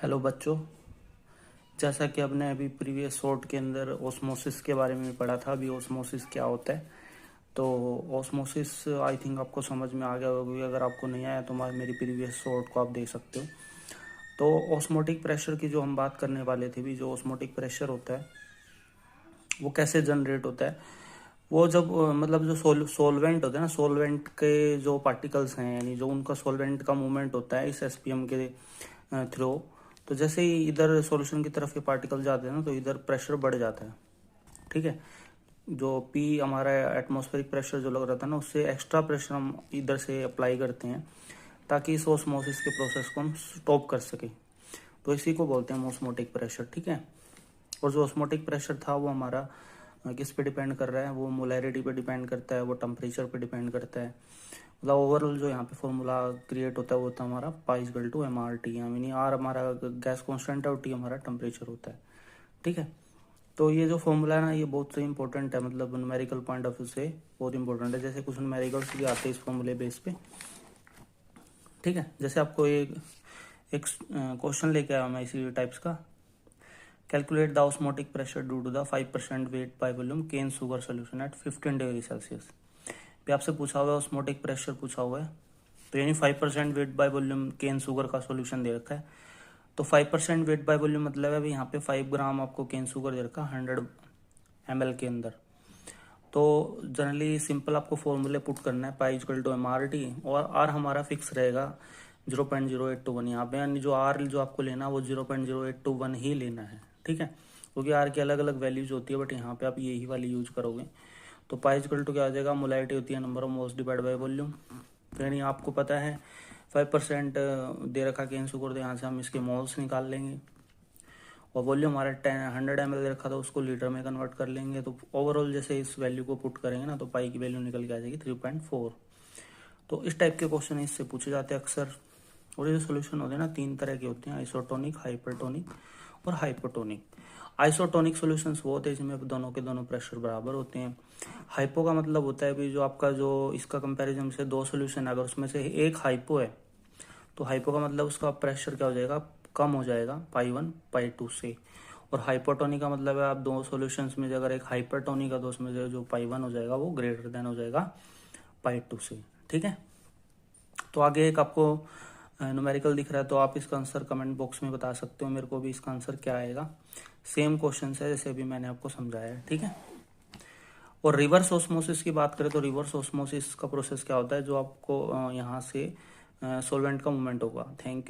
Hello बच्चों, जैसा कि आपने अभी प्रीवियस शॉर्ट के अंदर ओस्मोसिस के बारे में पढ़ा था। अभी ओस्मोसिस क्या होता है, तो ओस्मोसिस आई थिंक आपको समझ में आ गया होगा। अगर आपको नहीं आया तो मेरी प्रीवियस शॉर्ट को आप देख सकते हो। तो ओस्मोटिक प्रेशर की जो हम बात करने वाले थे, भी जो ओस्मोटिक प्रेशर होता है वो कैसे जनरेट होता है। वो जब मतलब जो सोलवेंट होता है ना, सोलवेंट के जो पार्टिकल्स हैं, यानी जो उनका सोलवेंट का मूवमेंट होता है इस एसपीएम के थ्रू, तो जैसे ही इधर सॉल्यूशन की तरफ के पार्टिकल जाते हैं ना, तो इधर प्रेशर बढ़ जाता है। ठीक है, जो पी हमारा एटमॉस्फेरिक प्रेशर जो लग रहा था ना, उससे एक्स्ट्रा प्रेशर हम इधर से अप्लाई करते हैं ताकि इस ऑस्मोसिस के प्रोसेस को हम स्टॉप कर सके। तो इसी को बोलते हैं ऑस्मोटिक प्रेशर। ठीक है, और जो ऑस्मोटिक प्रेशर था वो हमारा किस पे डिपेंड कर रहा है, वो मोलैरिटी पे डिपेंड करता है, वो टेम्परेचर पे डिपेंड करता है। मतलब ओवरऑल जो यहाँ पे फॉर्मूला क्रिएट होता है वो होता है हमारा pi equal to M R T, यानी आर हमारा गैस कॉन्स्टेंट है और टी हमारा टेम्परेचर होता है। ठीक है, तो ये जो फॉर्मूला है ना, ये बहुत ही इंपॉर्टेंट है, मतलब न्यूमेरिकल पॉइंट ऑफ व्यू से बहुत इंपॉर्टेंट है। जैसे कुछ न्यूमेरिकल्स भी आते हैं इस फॉर्मूले बेस पे। ठीक है, जैसे आपको एक क्वेश्चन लेके आया मैं इसी टाइप्स का। Calculate the osmotic pressure due to the 5% weight by volume cane sugar solution at 15 degree Celsius. भी आपसे पूछा हुआ है, ऑस्मोटिक प्रेशर पूछा हुआ है, तो यानी 5% weight by volume cane sugar का सॉल्यूशन दे रखा है। तो 5% वेट बाय वॉल्यूम मतलब है अभी यहाँ पे 5 ग्राम आपको केन शुगर दे रखा है 100 ml के अंदर। तो जनरली सिंपल आपको फॉर्मूले पुट करना है, pi equal to M R T, और आर हमारा फिक्स रहेगा 0.0821। यहाँ पे यानी जो आर जो आपको लेना है वो 0.0821 ही लेना है। ठीक है, क्योंकि आर की अलग अलग वैल्यूज होती है, बट यहाँ पे आप यही वाली यूज करोगे। तो पाई इक्वल टू क्या आ जाएगा, मोलैरिटी होती है number of moles divide by volume. तो यानी आपको पता है 5% दे रखा केन शुगर, तो यहाँ से हम इसके मोल्स निकाल लेंगे, और वॉल्यूम हमारा 100 ml रखा था उसको लीटर में कन्वर्ट कर लेंगे। तो ओवरऑल जैसे इस वैल्यू को पुट करेंगे ना, तो पाई की वैल्यू निकल के आ जाएगी 3.4। तो इस टाइप के क्वेश्चन इससे पूछे जाते हैं अक्सर। और ये जो सोल्यूशन होते हैं ना, 3 तरह के होते हैं, आइसोटोनिक, हाइपरटोनिक और हाइपोटोनिक। आइसोटोनिक सॉल्यूशंस वो होते हैं जिसमें दोनों के दोनों प्रेशर बराबर होते हैं। हाइपो का मतलब होता है भी जो आपका जो इसका कंपैरिजन से 2 सॉल्यूशन है, अगर उसमें से एक हाइपो है तो हाइपो का मतलब उसका प्रेशर क्या हो जाएगा, कम हो जाएगा पाई 1 पाई 2 से। और हाइपोटोनिक का मतलब है आप 2 सॉल्यूशंस में अगर एक हाइपरटोनिक है तो उसमें जो पाई 1 हो जाएगा वो ग्रेटर देन हो जाएगा पाई 2 से। ठीक है, तो आगे एक आपको न्यूमेरिकल दिख रहा है, तो आप इसका आंसर कमेंट बॉक्स में बता सकते हो मेरे को भी इसका आंसर क्या आएगा। सेम क्वेश्चन है जैसे अभी मैंने आपको समझाया है। ठीक है, और रिवर्स ऑस्मोसिस की बात करें तो रिवर्स ऑस्मोसिस का प्रोसेस क्या होता है, जो आपको यहाँ से सॉल्वेंट का मूवमेंट होगा। Thank you.